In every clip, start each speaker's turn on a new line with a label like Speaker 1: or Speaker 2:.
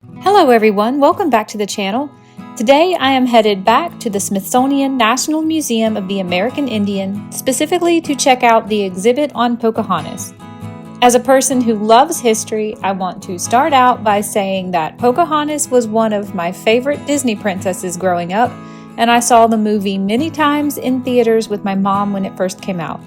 Speaker 1: Hello everyone, welcome back to the channel. Today I am headed back to the Smithsonian National Museum of the American Indian, specifically to check out the exhibit on Pocahontas. As a person who loves history, I want to start out by saying that Pocahontas was one of my favorite Disney princesses growing up, and I saw the movie many times in theaters with my mom when it first came out.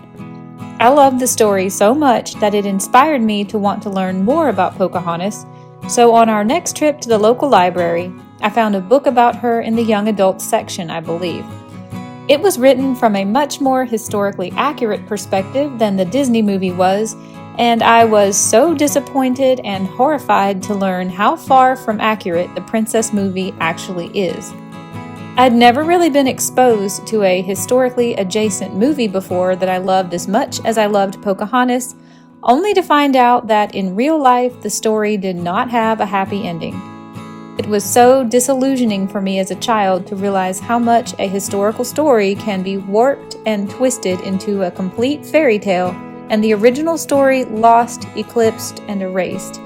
Speaker 1: I loved the story so much that it inspired me to want to learn more about Pocahontas. So on our next trip to the local library, I found a book about her in the young adults section, I believe. It was written from a much more historically accurate perspective than the Disney movie was, and I was so disappointed and horrified to learn how far from accurate the princess movie actually is. I'd never really been exposed to a historically adjacent movie before that I loved as much as I loved Pocahontas, only to find out that in real life the story did not have a happy ending. It was so disillusioning for me as a child to realize how much a historical story can be warped and twisted into a complete fairy tale, and the original story lost, eclipsed, and erased.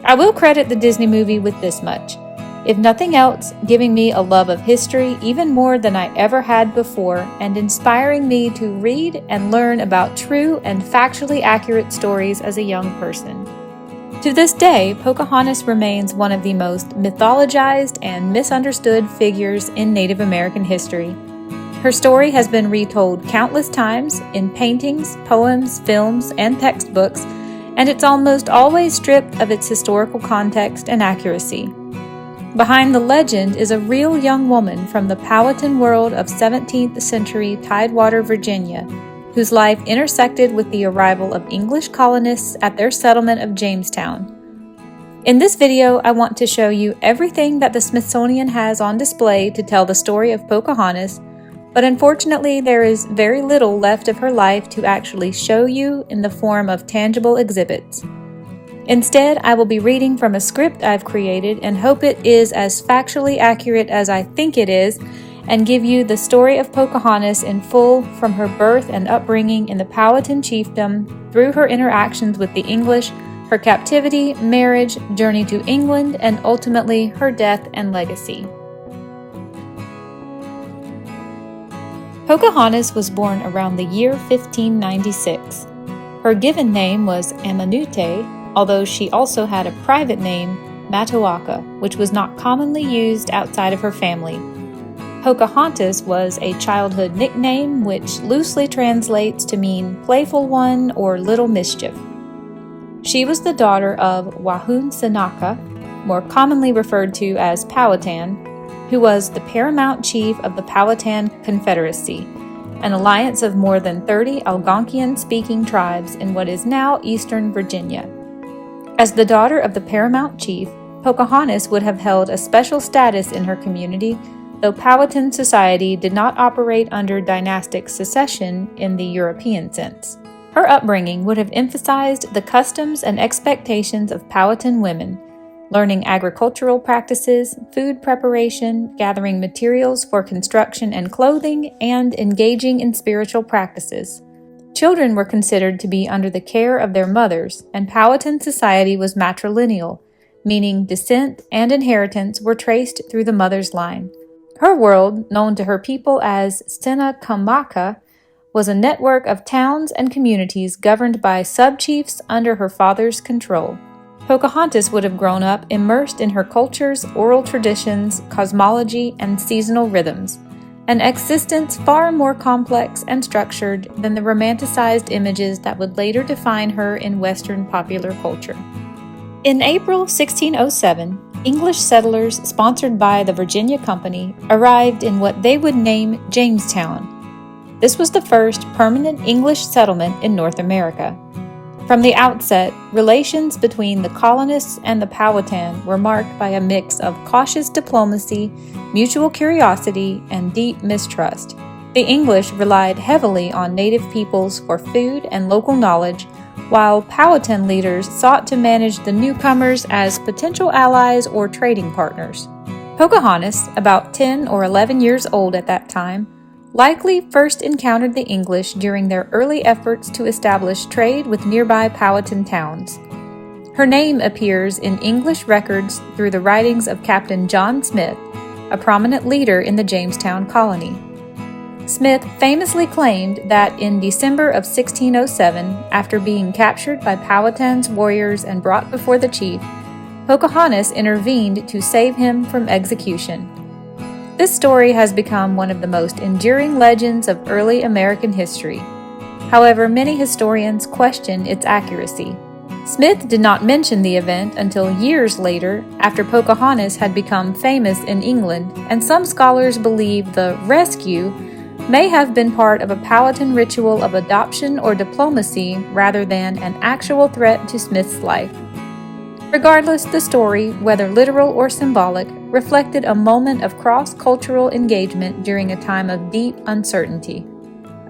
Speaker 1: I will credit the Disney movie with this much. If nothing else, giving me a love of history even more than I ever had before, and inspiring me to read and learn about true and factually accurate stories as a young person. To this day, Pocahontas remains one of the most mythologized and misunderstood figures in Native American history. Her story has been retold countless times in paintings, poems, films, and textbooks, and it's almost always stripped of its historical context and accuracy. Behind the legend is a real young woman from the Powhatan world of 17th century Tidewater, Virginia, whose life intersected with the arrival of English colonists at their settlement of Jamestown. In this video, I want to show you everything that the Smithsonian has on display to tell the story of Pocahontas, but unfortunately there is very little left of her life to actually show you in the form of tangible exhibits. Instead, I will be reading from a script I've created and hope it is as factually accurate as I think it is, and give you the story of Pocahontas in full from her birth and upbringing in the Powhatan chiefdom, through her interactions with the English, her captivity, marriage, journey to England, and ultimately her death and legacy. Pocahontas was born around the year 1596. Her given name was Amanute, although she also had a private name, Matoaka, which was not commonly used outside of her family. Pocahontas was a childhood nickname which loosely translates to mean playful one or little mischief. She was the daughter of Wahun Sinaka, more commonly referred to as Powhatan, who was the paramount chief of the Powhatan Confederacy, an alliance of more than 30 Algonquian-speaking tribes in what is now eastern Virginia. As the daughter of the paramount chief, Pocahontas would have held a special status in her community, though Powhatan society did not operate under dynastic succession in the European sense. Her upbringing would have emphasized the customs and expectations of Powhatan women, learning agricultural practices, food preparation, gathering materials for construction and clothing, and engaging in spiritual practices. Children were considered to be under the care of their mothers, and Powhatan society was matrilineal, meaning descent and inheritance were traced through the mother's line. Her world, known to her people as Sinakamaka, was a network of towns and communities governed by sub-chiefs under her father's control. Pocahontas would have grown up immersed in her culture's oral traditions, cosmology, and seasonal rhythms, an existence far more complex and structured than the romanticized images that would later define her in Western popular culture. In April 1607, English settlers sponsored by the Virginia Company arrived in what they would name Jamestown. This was the first permanent English settlement in North America. From the outset, relations between the colonists and the Powhatan were marked by a mix of cautious diplomacy, mutual curiosity, and deep mistrust. The English relied heavily on native peoples for food and local knowledge, while Powhatan leaders sought to manage the newcomers as potential allies or trading partners. Pocahontas, about 10 or 11 years old at that time, likely first encountered the English during their early efforts to establish trade with nearby Powhatan towns. Her name appears in English records through the writings of Captain John Smith, a prominent leader in the Jamestown colony. Smith famously claimed that in December of 1607, after being captured by Powhatan's warriors and brought before the chief, Pocahontas intervened to save him from execution. This story has become one of the most enduring legends of early American history. However, many historians question its accuracy. Smith did not mention the event until years later, after Pocahontas had become famous in England, and some scholars believe the rescue may have been part of a Powhatan ritual of adoption or diplomacy rather than an actual threat to Smith's life. Regardless, the story, whether literal or symbolic, reflected a moment of cross-cultural engagement during a time of deep uncertainty.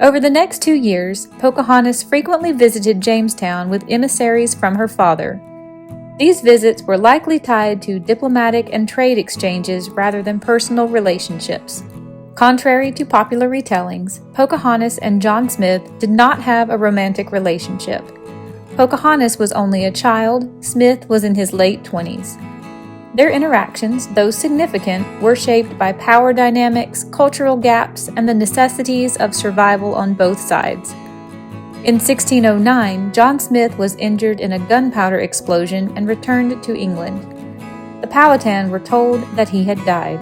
Speaker 1: Over the next 2 years, Pocahontas frequently visited Jamestown with emissaries from her father. These visits were likely tied to diplomatic and trade exchanges rather than personal relationships. Contrary to popular retellings, Pocahontas and John Smith did not have a romantic relationship. Pocahontas was only a child, Smith was in his late 20s. Their interactions, though significant, were shaped by power dynamics, cultural gaps, and the necessities of survival on both sides. In 1609, John Smith was injured in a gunpowder explosion and returned to England. The Powhatan were told that he had died.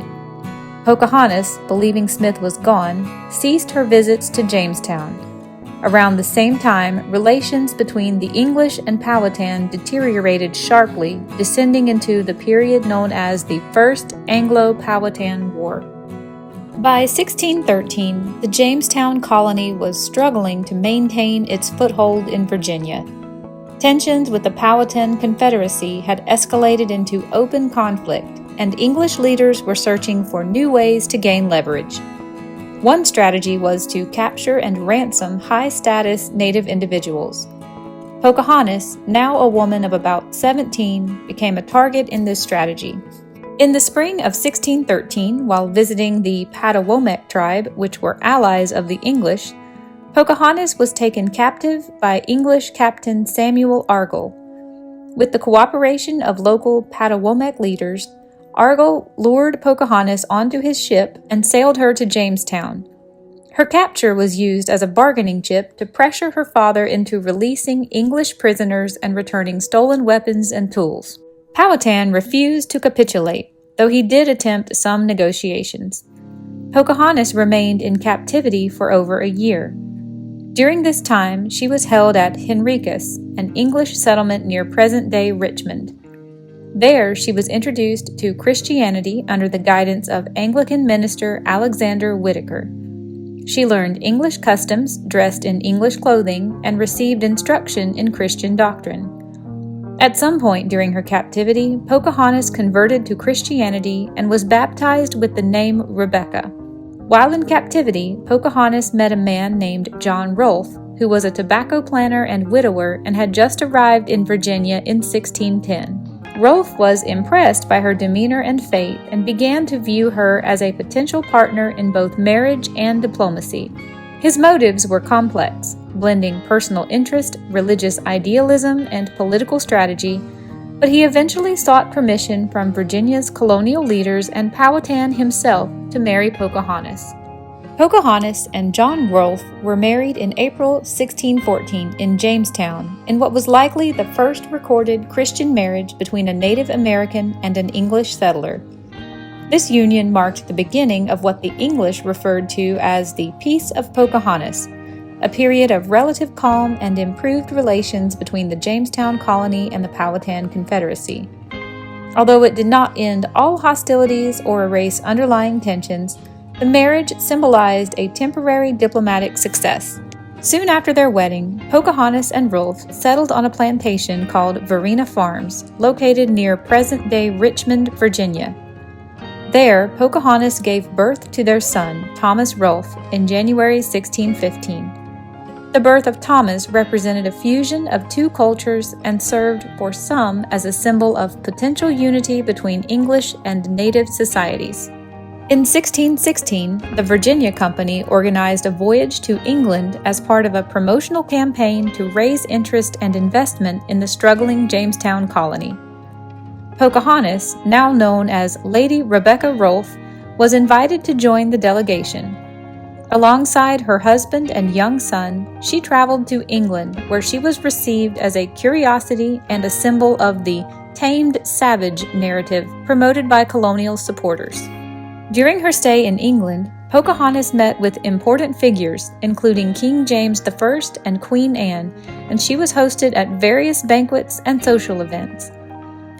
Speaker 1: Pocahontas, believing Smith was gone, ceased her visits to Jamestown. Around the same time, relations between the English and Powhatan deteriorated sharply, descending into the period known as the First Anglo-Powhatan War. By 1613, the Jamestown colony was struggling to maintain its foothold in Virginia. Tensions with the Powhatan Confederacy had escalated into open conflict, and English leaders were searching for new ways to gain leverage. One strategy was to capture and ransom high-status Native individuals. Pocahontas, now a woman of about 17, became a target in this strategy. In the spring of 1613, while visiting the Patawomeck tribe, which were allies of the English, Pocahontas was taken captive by English Captain Samuel Argall. With the cooperation of local Patawomeck leaders, Argall lured Pocahontas onto his ship and sailed her to Jamestown. Her capture was used as a bargaining chip to pressure her father into releasing English prisoners and returning stolen weapons and tools. Powhatan refused to capitulate, though he did attempt some negotiations. Pocahontas remained in captivity for over a year. During this time, she was held at Henricus, an English settlement near present-day Richmond. There, she was introduced to Christianity under the guidance of Anglican minister Alexander Whitaker. She learned English customs, dressed in English clothing, and received instruction in Christian doctrine. At some point during her captivity, Pocahontas converted to Christianity and was baptized with the name Rebecca. While in captivity, Pocahontas met a man named John Rolfe, who was a tobacco planter and widower and had just arrived in Virginia in 1610. Rolfe was impressed by her demeanor and faith and began to view her as a potential partner in both marriage and diplomacy. His motives were complex, blending personal interest, religious idealism, and political strategy, but he eventually sought permission from Virginia's colonial leaders and Powhatan himself to marry Pocahontas. Pocahontas and John Rolfe were married in April 1614 in Jamestown, in what was likely the first recorded Christian marriage between a Native American and an English settler. This union marked the beginning of what the English referred to as the Peace of Pocahontas, a period of relative calm and improved relations between the Jamestown colony and the Powhatan Confederacy. Although it did not end all hostilities or erase underlying tensions, the marriage symbolized a temporary diplomatic success. Soon after their wedding, Pocahontas and Rolfe settled on a plantation called Varina Farms, located near present-day Richmond, Virginia. There, Pocahontas gave birth to their son, Thomas Rolfe, in January 1615. The birth of Thomas represented a fusion of two cultures and served for some as a symbol of potential unity between English and Native societies. In 1616, the Virginia Company organized a voyage to England as part of a promotional campaign to raise interest and investment in the struggling Jamestown colony. Pocahontas, now known as Lady Rebecca Rolfe, was invited to join the delegation. Alongside her husband and young son, she traveled to England, where she was received as a curiosity and a symbol of the tamed savage narrative promoted by colonial supporters. During her stay in England, Pocahontas met with important figures, including King James I and Queen Anne, and she was hosted at various banquets and social events.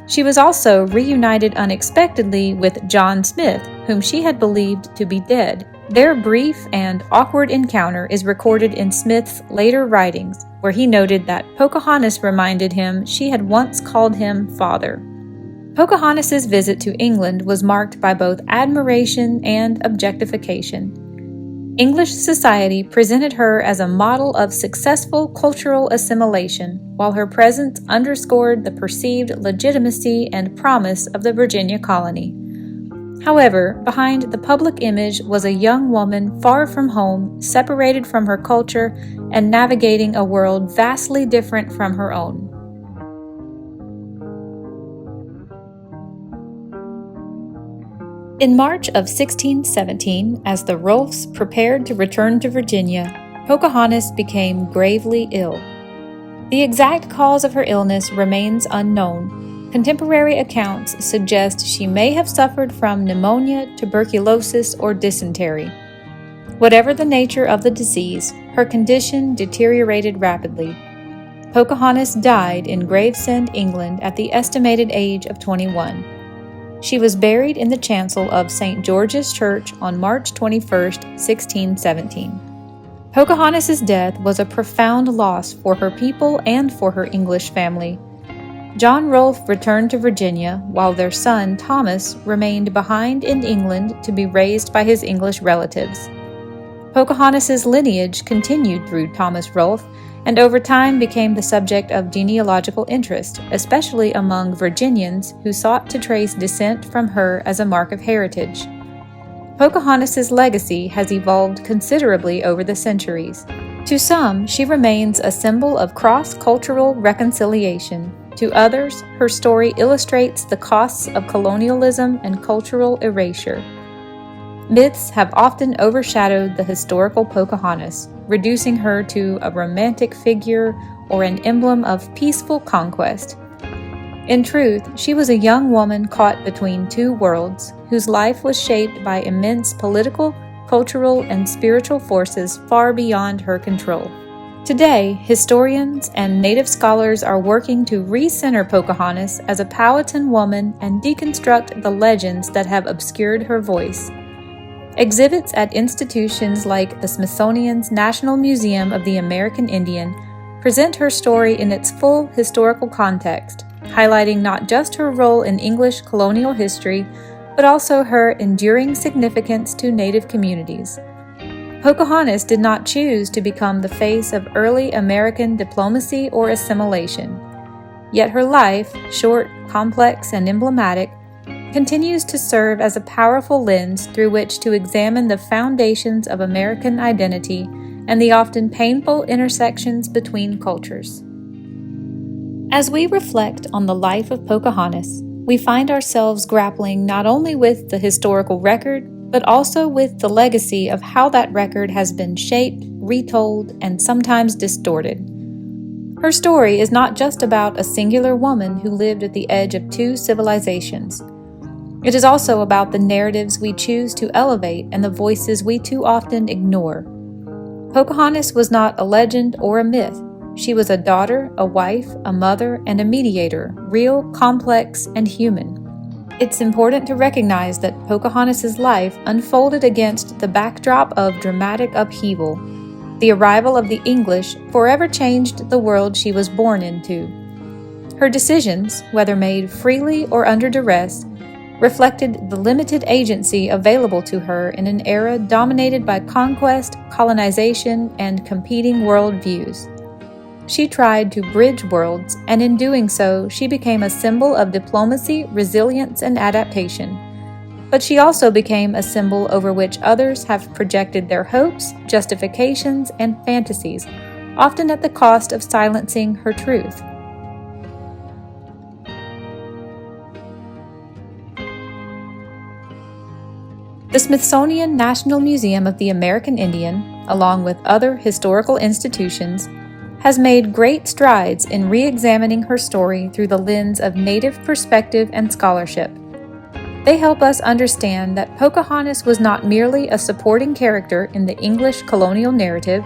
Speaker 1: She was also reunited unexpectedly with John Smith, whom she had believed to be dead. Their brief and awkward encounter is recorded in Smith's later writings, where he noted that Pocahontas reminded him she had once called him father. Pocahontas's visit to England was marked by both admiration and objectification. English society presented her as a model of successful cultural assimilation, while her presence underscored the perceived legitimacy and promise of the Virginia colony. However, behind the public image was a young woman far from home, separated from her culture, and navigating a world vastly different from her own. In March of 1617, as the Rolfes prepared to return to Virginia, Pocahontas became gravely ill. The exact cause of her illness remains unknown. Contemporary accounts suggest she may have suffered from pneumonia, tuberculosis, or dysentery. Whatever the nature of the disease, her condition deteriorated rapidly. Pocahontas died in Gravesend, England, at the estimated age of 21. She was buried in the chancel of St. George's Church on March 21, 1617. Pocahontas's death was a profound loss for her people and for her English family. John Rolfe returned to Virginia, while their son Thomas remained behind in England to be raised by his English relatives. Pocahontas's lineage continued through Thomas Rolfe, and over time became the subject of genealogical interest, especially among Virginians who sought to trace descent from her as a mark of heritage. Pocahontas's legacy has evolved considerably over the centuries. To some, she remains a symbol of cross-cultural reconciliation. To others, her story illustrates the costs of colonialism and cultural erasure. Myths have often overshadowed the historical Pocahontas, reducing her to a romantic figure or an emblem of peaceful conquest. In truth, she was a young woman caught between two worlds, whose life was shaped by immense political, cultural, and spiritual forces far beyond her control. Today, historians and Native scholars are working to recenter Pocahontas as a Powhatan woman and deconstruct the legends that have obscured her voice. Exhibits at institutions like the Smithsonian's National Museum of the American Indian present her story in its full historical context, highlighting not just her role in English colonial history, but also her enduring significance to Native communities. Pocahontas did not choose to become the face of early American diplomacy or assimilation. Yet her life, short, complex, and emblematic, continues to serve as a powerful lens through which to examine the foundations of American identity and the often painful intersections between cultures. As we reflect on the life of Pocahontas, we find ourselves grappling not only with the historical record, but also with the legacy of how that record has been shaped, retold, and sometimes distorted. Her story is not just about a singular woman who lived at the edge of two civilizations. It is also about the narratives we choose to elevate and the voices we too often ignore. Pocahontas was not a legend or a myth. She was a daughter, a wife, a mother, and a mediator, real, complex, and human. It's important to recognize that Pocahontas' life unfolded against the backdrop of dramatic upheaval. The arrival of the English forever changed the world she was born into. Her decisions, whether made freely or under duress, reflected the limited agency available to her in an era dominated by conquest, colonization, and competing worldviews. She tried to bridge worlds, and in doing so, she became a symbol of diplomacy, resilience, and adaptation. but she also became a symbol over which others have projected their hopes, justifications, and fantasies, often at the cost of silencing her truth. The Smithsonian National Museum of the American Indian, along with other historical institutions, has made great strides in re-examining her story through the lens of Native perspective and scholarship. They help us understand that Pocahontas was not merely a supporting character in the English colonial narrative,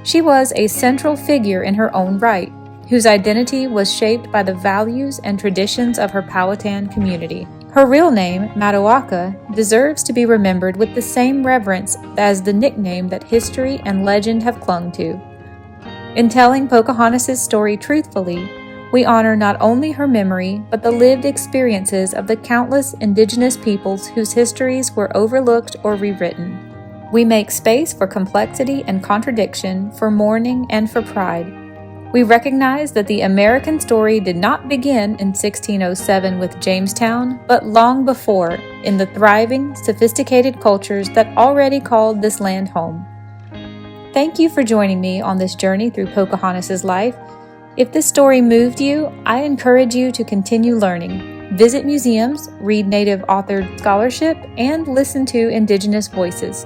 Speaker 1: she was a central figure in her own right, whose identity was shaped by the values and traditions of her Powhatan community. Her real name, Matoaka, deserves to be remembered with the same reverence as the nickname that history and legend have clung to. In telling Pocahontas' story truthfully, we honor not only her memory, but the lived experiences of the countless indigenous peoples whose histories were overlooked or rewritten. We make space for complexity and contradiction, for mourning and for pride. We recognize that the American story did not begin in 1607 with Jamestown, but long before, in the thriving, sophisticated cultures that already called this land home. Thank you for joining me on this journey through Pocahontas' life. If this story moved you, I encourage you to continue learning. Visit museums, read Native-authored scholarship, and listen to Indigenous voices.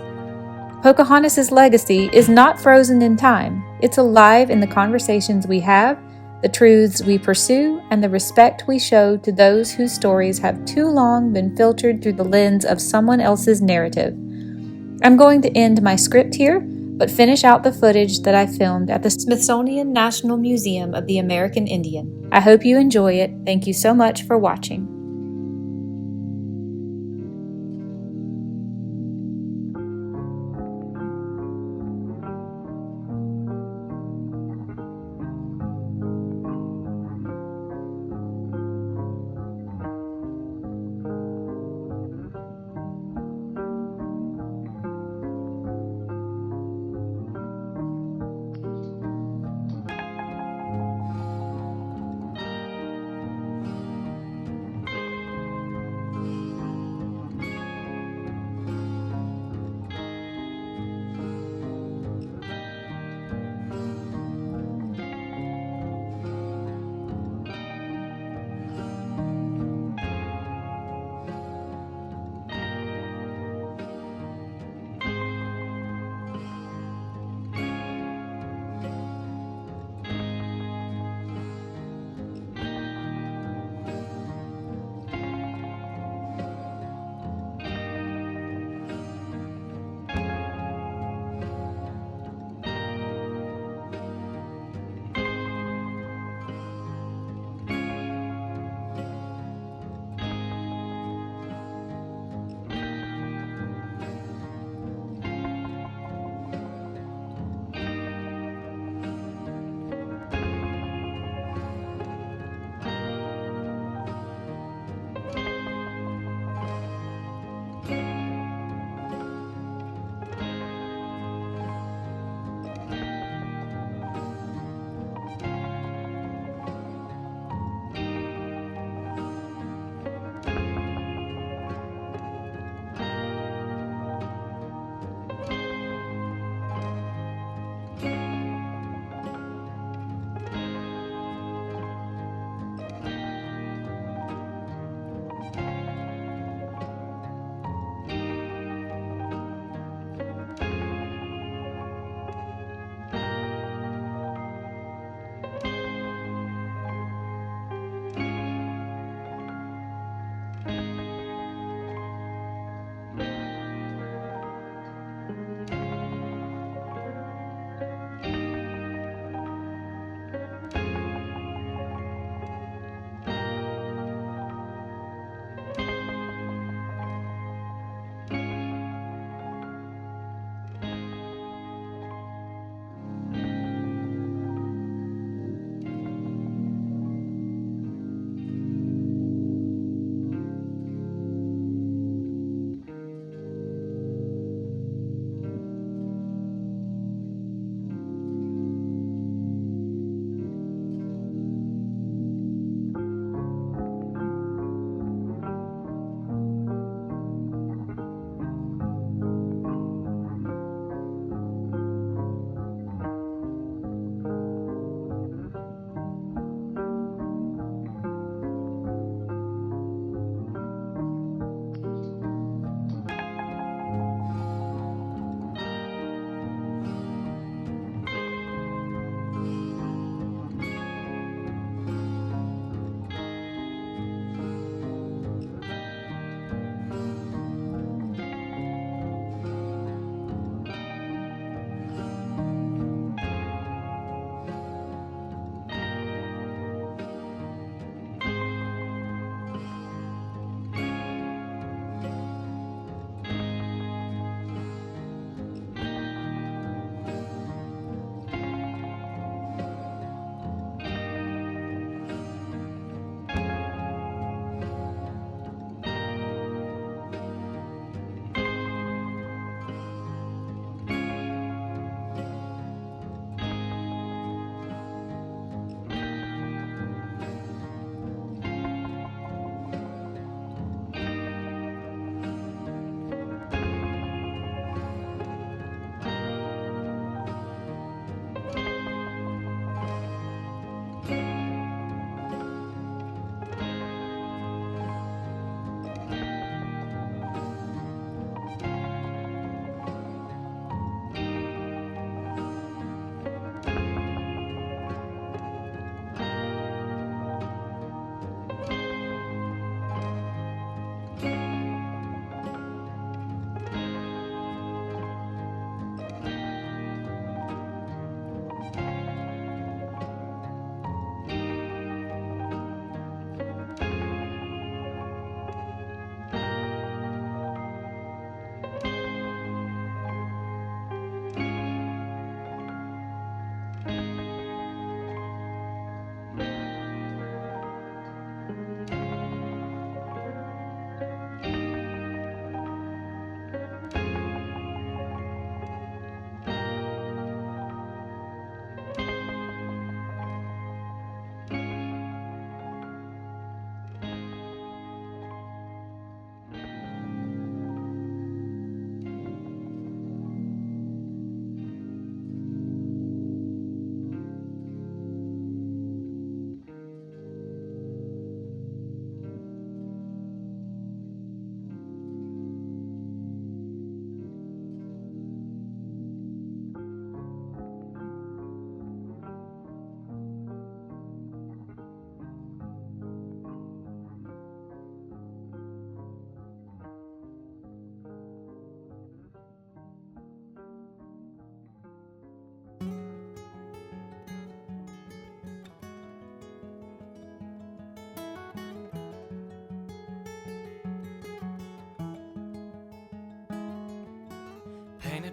Speaker 1: Pocahontas' legacy is not frozen in time. It's alive in the conversations we have, the truths we pursue, and the respect we show to those whose stories have too long been filtered through the lens of someone else's narrative. I'm going to end my script here, but finish out the footage that I filmed at the Smithsonian National Museum of the American Indian. I hope you enjoy it. Thank you so much for watching.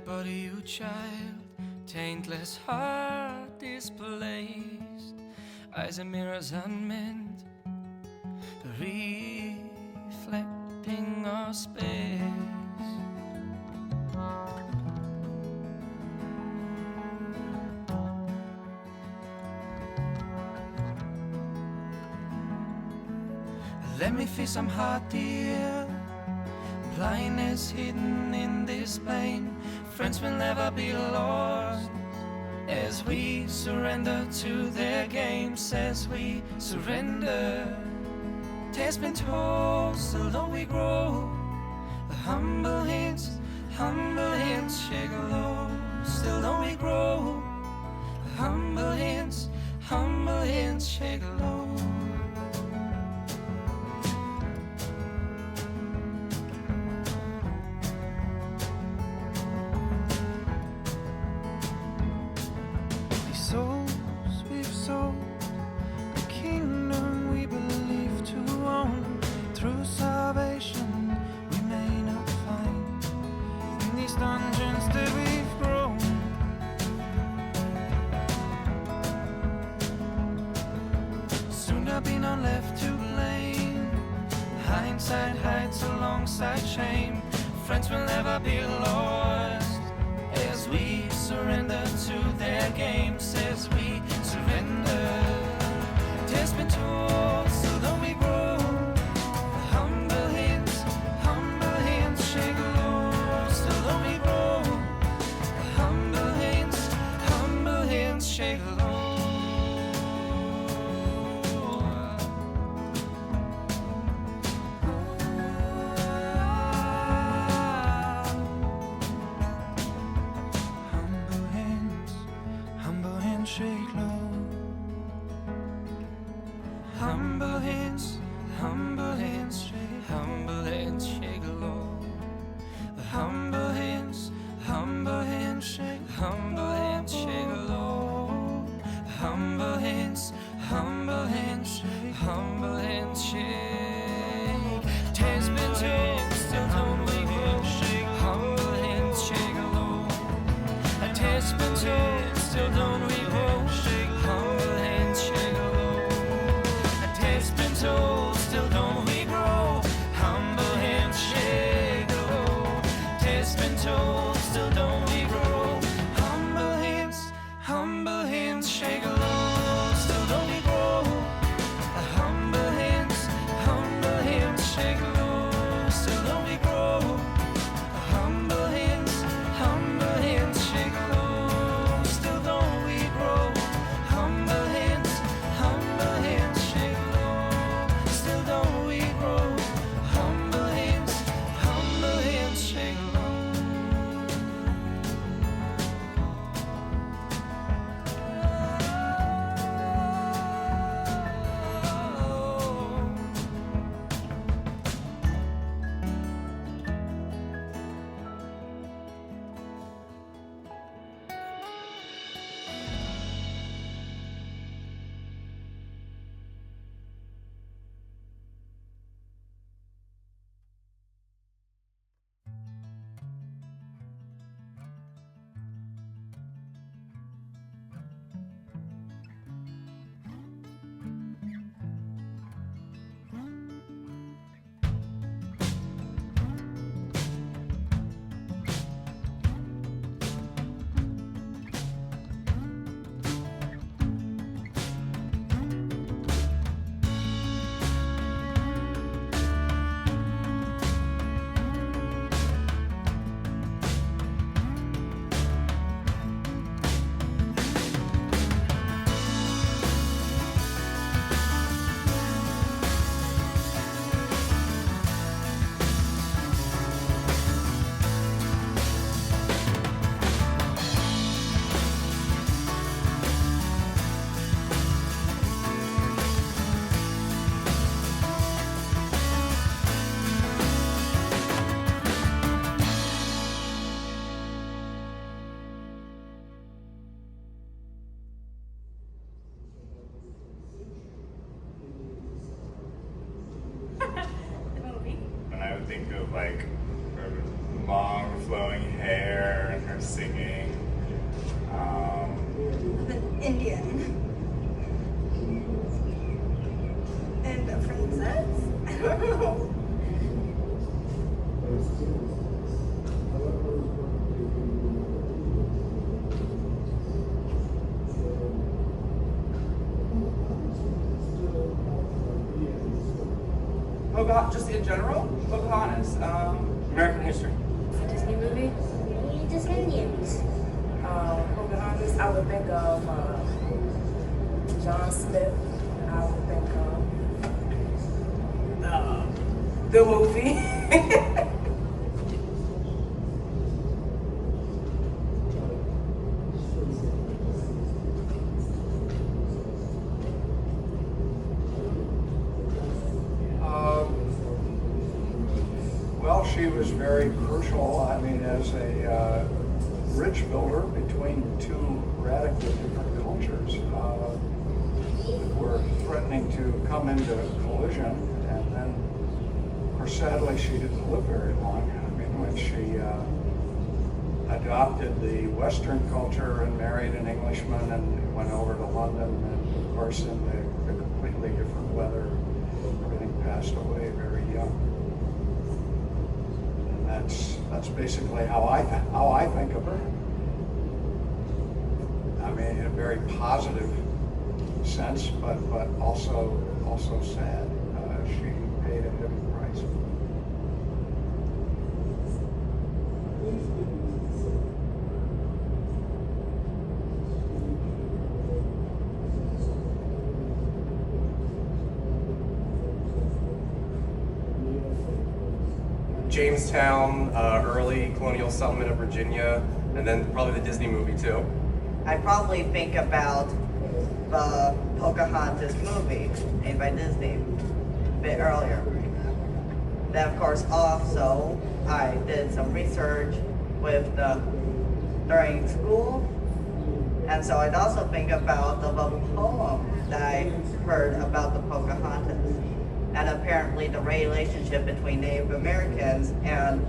Speaker 2: body, you child, taintless heart displaced, eyes and mirrors unmeant, reflecting our space. Let me feel some heart, dear. Blindness hidden in this pain. Friends will never be lost as we surrender to their games. As we surrender, taste's been told, still don't we grow. Humble hands shake low. Still don't we grow. Humble hands shake low.
Speaker 3: Souls we've sold, the kingdom we believe to own. Through salvation we may not find in these dungeons that we've grown. Soon there'll be none left to blame. Hindsight hides alongside shame. Friends will never be lost as we surrender to their games. As we surrender, taste's been told, still don't we grow. Humble hands shake low. Still don't we grow. Humble hands shake low. Shake low. Humble hands shake low. Humble hands shake. Humble hands shake low. Humble hands shake. Humble hands shake. Taste's been told, still don't we grow. Humble hands shake low. A taste's been told, still don't we grow. Humble hands shake low. A taste's been told, still don't we grow. Humble hands shake low. Taste's been told, still don't we grow. Humble hands shake low. Still don't we grow. Humble hands shake low. Still don't we grow. Humble hands shake low. Still don't we grow. Humble hands shake low. Still don't we grow. Humble hands shake low.
Speaker 4: When I would think of like urban long flowing hair and her singing.
Speaker 5: An Indian. And a princess? I don't know.
Speaker 6: Just in general, Pocahontas. American history.
Speaker 5: Disney movie?
Speaker 7: Just Indians.
Speaker 8: Pocahontas, I would think of John Smith. I would think of the movie.
Speaker 9: Well, she was very crucial, I mean, as a bridge builder between two radically different cultures that were threatening to come into collision. And then, of course, sadly, she didn't live very long. I mean, when she adopted the Western culture and married an Englishman and went over to London, and of course, in the completely different weather, everything passed away very young. That's basically how I think of her. I mean, in a very positive sense, but also sad. She paid a heavy price.
Speaker 10: Jamestown, early colonial settlement of Virginia, and then probably the Disney movie too.
Speaker 11: I probably think about the Pocahontas movie made by Disney a bit earlier. Then of course also I did some research during school, and so I'd also think about the poem that I heard about the Pocahontas, and apparently the relationship between Native Americans and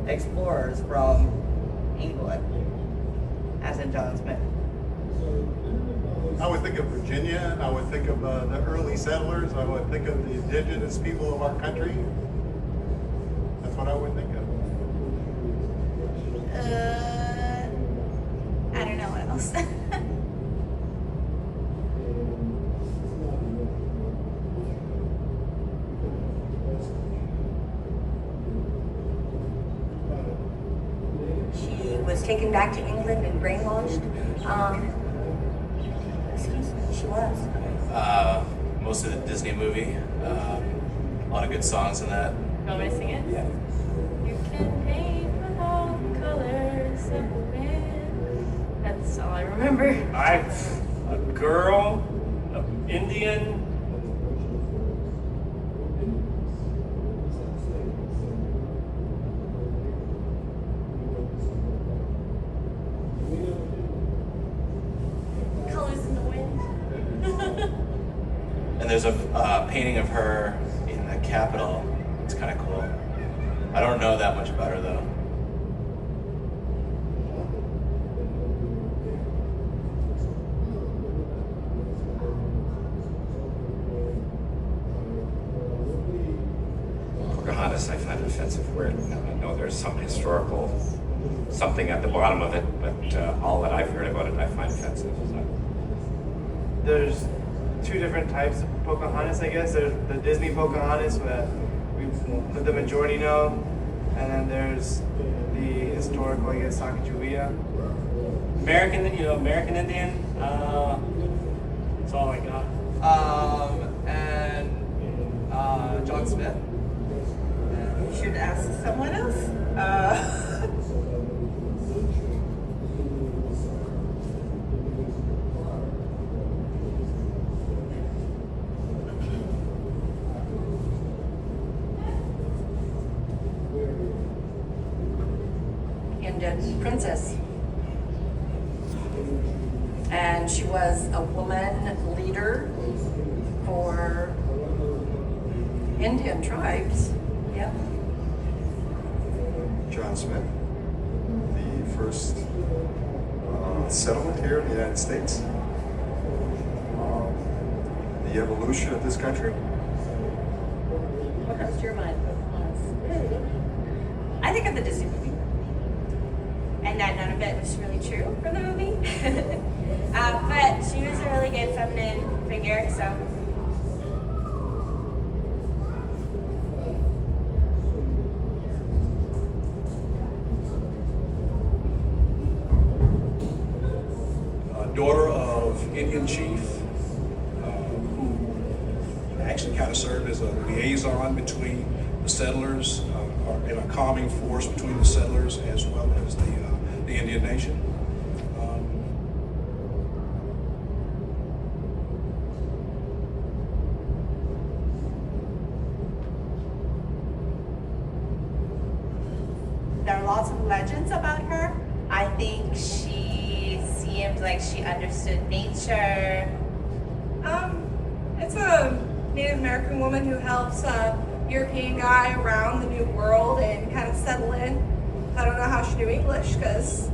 Speaker 11: explorers from England, as in John Smith.
Speaker 4: I would think of Virginia. I would think of the early settlers. I would think of the indigenous people of our country. That's what I would think of.
Speaker 5: I don't know what else.
Speaker 8: She was taken back to England and brainwashed. She was.
Speaker 10: Most of the Disney movie. A lot of good songs in that.
Speaker 1: You want me to sing it?
Speaker 10: Yeah.
Speaker 1: You can paint with all the colors of the wind. That's all I remember.
Speaker 6: A girl, an Indian.
Speaker 1: Colors in the wind.
Speaker 10: And there's a painting of her in the Capitol. It's kind of cool. I don't know that much about her though.
Speaker 12: Pocahontas, I find offensive word. I know there's some historical something at the bottom of it, but all that I've heard about it, I find offensive. So.
Speaker 6: There's two different types of Pocahontas, I guess. There's the Disney Pocahontas that the majority know, and then there's the historical, I guess, Sacagawea. American Indian. That's all I got.
Speaker 11: And John Smith. You should ask someone else.
Speaker 8: Indian princess. And she was a woman leader for Indian tribes. Yep.
Speaker 4: John
Speaker 13: John Smith, the first settlement here in the United States, the evolution of this country.
Speaker 8: What comes to your mind?
Speaker 5: I think of the Disney movie. And that none of it was really true from the movie. But she was a really good feminine figure, so.
Speaker 14: Daughter of Indian chief, who actually kind of served as a liaison between the settlers, and a calming force between the settlers as well as the Indian nation.
Speaker 5: There are lots of legends about her. I think she seemed like she understood nature.
Speaker 15: It's a Native American woman who helps a European guy around the New World and kind of settle in. I don't know how she knew English because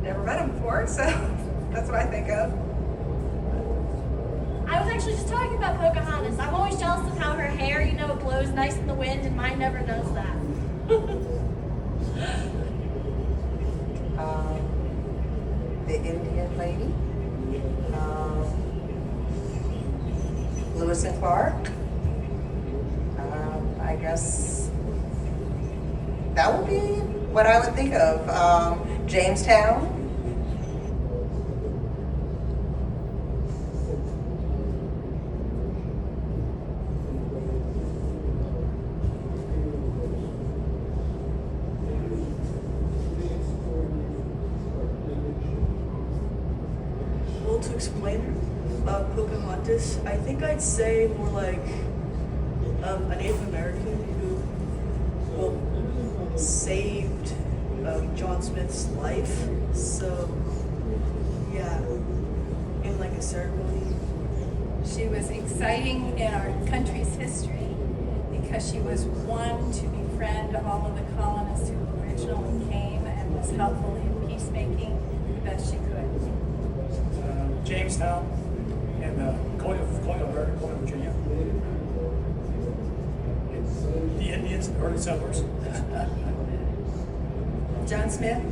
Speaker 15: never met him before, so that's what I think of.
Speaker 7: I was actually just talking about Pocahontas. I'm always jealous of how her hair, it blows nice in the wind, and mine never does that.
Speaker 8: The Indian lady, Lewis and Clark. I guess that would be what I would think of. Jamestown.
Speaker 16: Well, to explain Pocahontas, I think I'd say more like a Native American who saved John Smith's life. So, yeah, in like a ceremony.
Speaker 17: She was exciting in our country's history because she was one to befriend all of the colonists who originally came and was helpful in peacemaking the best she could.
Speaker 18: Jamestown and colonial Virginia. The Indians, the early settlers.
Speaker 8: John Smith.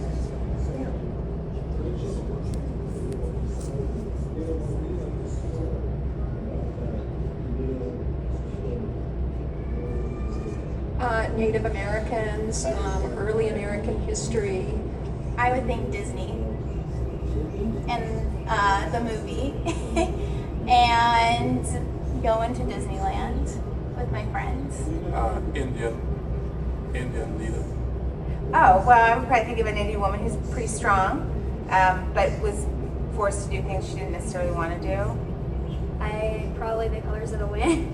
Speaker 17: Native Americans, early American history.
Speaker 19: I would think Disney and the movie and going to Disneyland with my friends.
Speaker 14: Indian leader.
Speaker 20: Oh, well, I would probably think of an Indian woman who's pretty strong, but was forced to do things she didn't necessarily want to do.
Speaker 19: Probably the colors of the wind.